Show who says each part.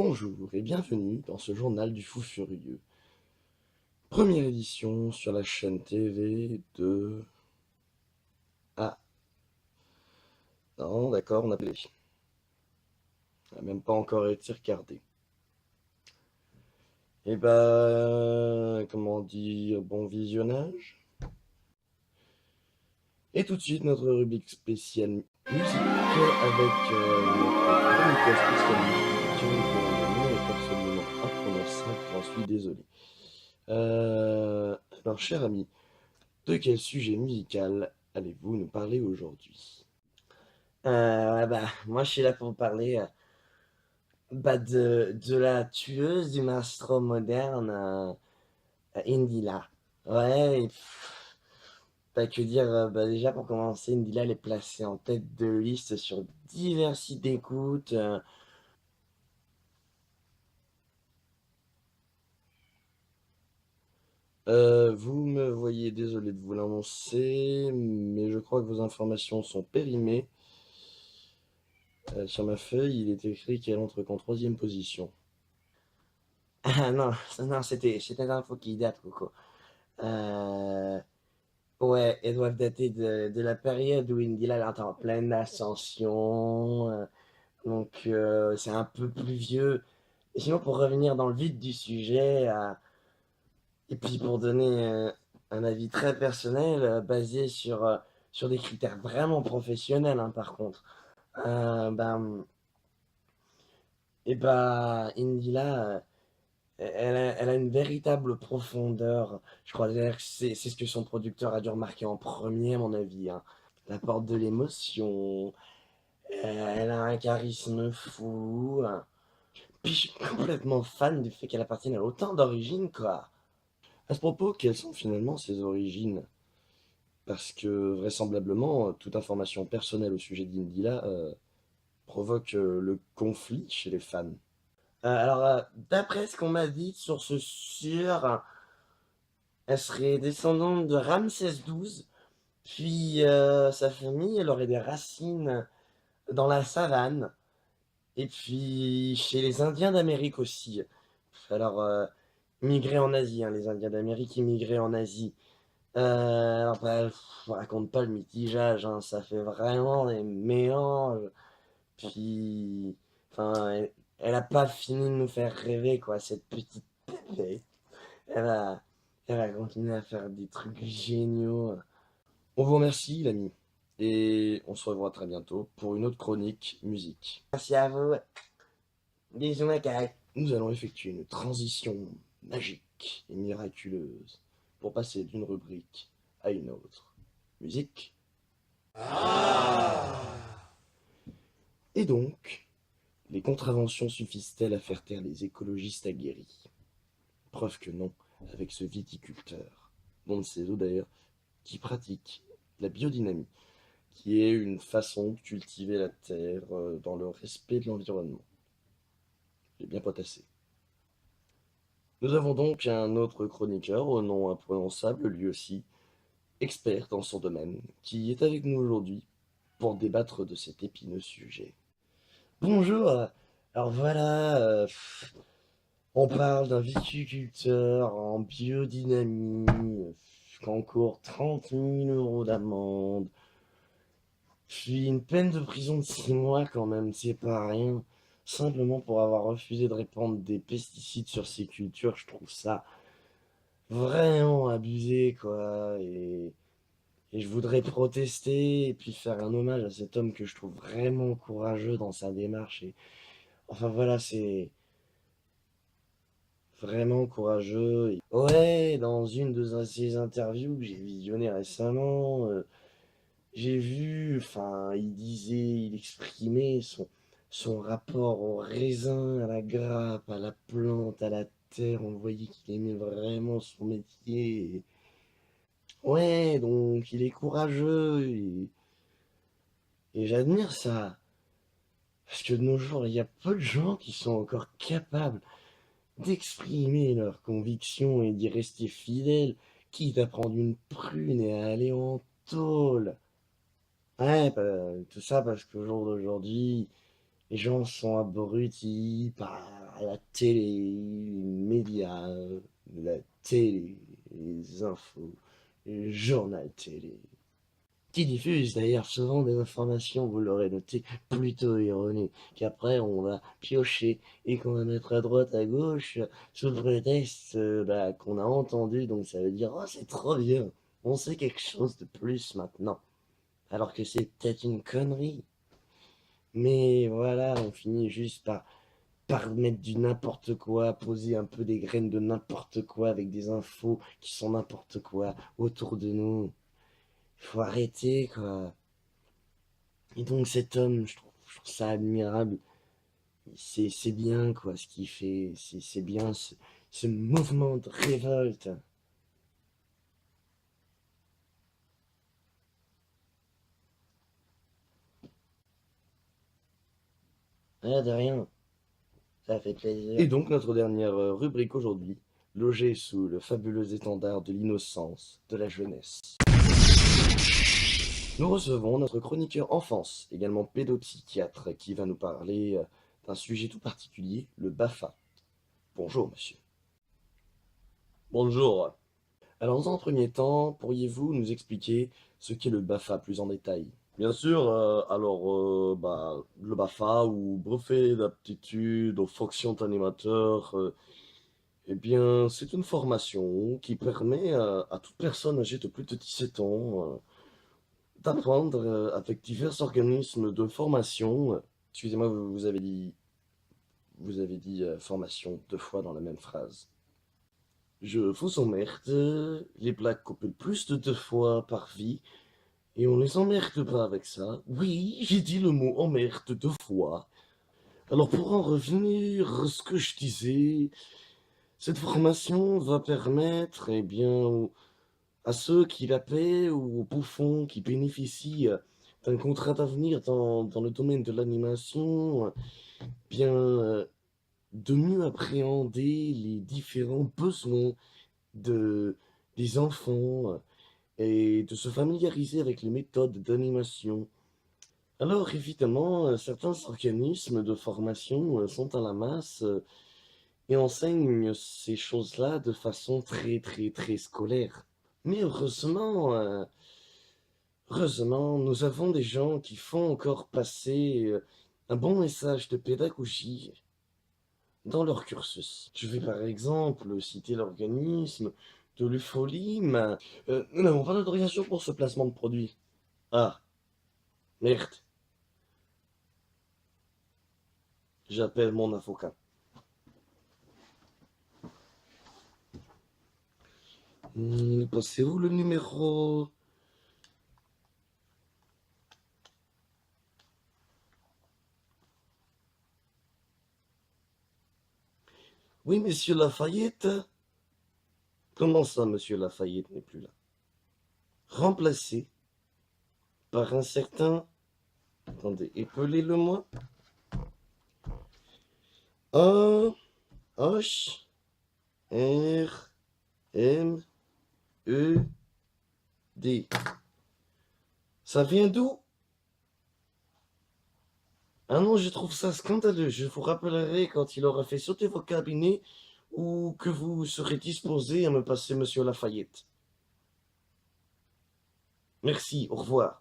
Speaker 1: Bonjour et bienvenue dans ce journal du fou furieux. Première édition sur la chaîne TV de... Ah, non, d'accord, on a appelé. Ça n'a même pas encore été regardé. Eh ben, comment dire, bon visionnage. Et tout de suite, notre rubrique spéciale musique avec notre chroniqueur spécial musique. Dont le nom est absolument imprononçable, j'en suis désolé. Alors, cher ami, de quel sujet musical allez-vous nous parler aujourd'hui?
Speaker 2: Ouais, moi je suis là pour vous parler de la tueuse du maestro moderne, Indila. Ouais, pas que dire, déjà pour commencer, Indila elle est placée en tête de liste sur divers sites d'écoute.
Speaker 1: Vous me voyez, désolé de vous l'annoncer, mais je crois que vos informations sont périmées. Sur ma feuille, il est écrit qu'elle entre qu'en troisième position.
Speaker 2: Ah non, non, c'était l'info qui date, Coco. Euh, ouais, elles doivent dater de la période où Indila elle est en pleine ascension. Donc c'est un peu plus vieux. Et sinon, pour revenir dans le vif du sujet, et puis pour donner un avis très personnel, basé sur des critères vraiment professionnels, hein, par contre, euh, ben, et bah, Indila, elle a une véritable profondeur. Je crois d'ailleurs que c'est ce que son producteur a dû remarquer en premier, à mon avis, hein. Elle apporte de l'émotion, elle a un charisme fou, hein. Puis je suis complètement fan du fait qu'elle appartienne à autant d'origines, quoi.
Speaker 1: À ce propos, quelles sont finalement ses origines? Parce que vraisemblablement, toute information personnelle au sujet d'Indila provoque le conflit chez les fans.
Speaker 2: D'après ce qu'on m'a dit sur ce sur, elle serait descendante de Ramsès XII, puis sa famille, elle aurait des racines dans la savane, et puis chez les Indiens d'Amérique aussi. Alors, migré en Asie, hein, les Indiens d'Amérique immigrés en Asie. Je raconte pas le mitigage, hein, ça fait vraiment des mélanges. Puis, enfin, elle a pas fini de nous faire rêver, quoi, cette petite pépée. Elle va, elle va continuer à faire des trucs géniaux.
Speaker 1: On vous remercie, l'ami, et on se revoit très bientôt pour une autre chronique musique.
Speaker 2: Merci à vous. Bisous, mec.
Speaker 1: Nous allons effectuer une transition magique et miraculeuse pour passer d'une rubrique à une autre. Musique. Et donc, les contraventions suffisent-elles à faire taire les écologistes aguerris? Preuve que non, avec ce viticulteur, dont ne sait d'ailleurs, qui pratique la biodynamie, qui est une façon de cultiver la terre dans le respect de l'environnement. J'ai bien potassé. Nous avons donc un autre chroniqueur au nom imprononçable, lui aussi, expert dans son domaine, qui est avec nous aujourd'hui pour débattre de cet épineux sujet.
Speaker 2: Bonjour. Alors voilà, on parle d'un viticulteur en biodynamie qui encourt 30 000 € d'amende. Puis une peine de prison de 6 mois quand même, c'est pas rien. Simplement pour avoir refusé de répandre des pesticides sur ses cultures, je trouve ça vraiment abusé, quoi. Et je voudrais protester et puis faire un hommage à cet homme que je trouve vraiment courageux dans sa démarche. Et enfin voilà, c'est vraiment courageux. Ouais, dans une de ses interviews que j'ai visionnées récemment, j'ai vu, enfin, il exprimait son rapport au raisin, à la grappe, à la plante, à la terre. On voyait qu'il aimait vraiment son métier. Ouais, donc il est courageux et j'admire ça. Parce que de nos jours, il y a peu de gens qui sont encore capables d'exprimer leurs convictions et d'y rester fidèles, quitte à prendre une prune et à aller en tôle. Ouais, tout ça parce qu'au jour d'aujourd'hui, Les gens sont abrutis par la télé, les médias, la télé, les infos, le journal télé, qui diffusent d'ailleurs souvent des informations, vous l'aurez noté, plutôt erronées, qu'après on va piocher et qu'on va mettre à droite, à gauche, sous le prétexte qu'on a entendu, donc ça veut dire «Oh, c'est trop bien, on sait quelque chose de plus maintenant», alors que c'est peut-être une connerie. Mais voilà, on finit juste par mettre du n'importe quoi, poser un peu des graines de n'importe quoi avec des infos qui sont n'importe quoi autour de nous. Il faut arrêter, quoi. Et donc cet homme, je trouve ça admirable. C'est bien, quoi, ce qu'il fait. C'est bien ce mouvement de révolte. Ah, de rien, ça fait
Speaker 1: Et
Speaker 2: plaisir.
Speaker 1: donc notre dernière rubrique aujourd'hui, logée sous le fabuleux étendard de l'innocence, de la jeunesse. Nous recevons notre chroniqueur enfance, également pédopsychiatre, qui va nous parler d'un sujet tout particulier, le BAFA. Bonjour monsieur.
Speaker 3: Bonjour.
Speaker 1: Alors dans un premier temps, pourriez-vous nous expliquer ce qu'est le BAFA plus en détail?
Speaker 3: Bien sûr, le BAFA ou brevet d'aptitude aux fonctions d'animateur, eh bien, c'est une formation qui permet à toute personne âgée de plus de 17 ans d'apprendre avec divers organismes de formation.
Speaker 1: Excusez-moi, vous avez dit formation deux fois dans la même phrase.
Speaker 3: Je vous emmerde, les blagues coupent plus de 2 fois par vie et on les emmerde pas avec ça. Oui, j'ai dit le mot emmerde 2 fois. Alors pour en revenir à ce que je disais, cette formation va permettre, eh bien, à ceux qui la paient ou aux bouffons qui bénéficient d'un contrat d'avenir dans le domaine de l'animation, bien, de mieux appréhender les différents besoins de, des enfants et de se familiariser avec les méthodes d'animation. Alors évidemment, certains organismes de formation sont à la masse et enseignent ces choses-là de façon très très très scolaire. Mais heureusement, nous avons des gens qui font encore passer un bon message de pédagogie dans leur cursus. Je vais par exemple citer l'organisme de l'UFOLIM.
Speaker 1: Nous n'avons pas d'autorisation pour ce placement de produit.
Speaker 3: Ah, merde. J'appelle mon avocat.
Speaker 1: Passez-vous le numéro?
Speaker 3: Oui, monsieur Lafayette. Comment ça, monsieur Lafayette n'est plus là? Remplacé par un certain... Attendez, épelez-le-moi. A, H, R, M, E, D. Ça vient d'où? Ah non, je trouve ça scandaleux. Je vous rappellerai quand il aura fait sauter vos cabinets ou que vous serez disposé à me passer monsieur Lafayette. Merci, au revoir.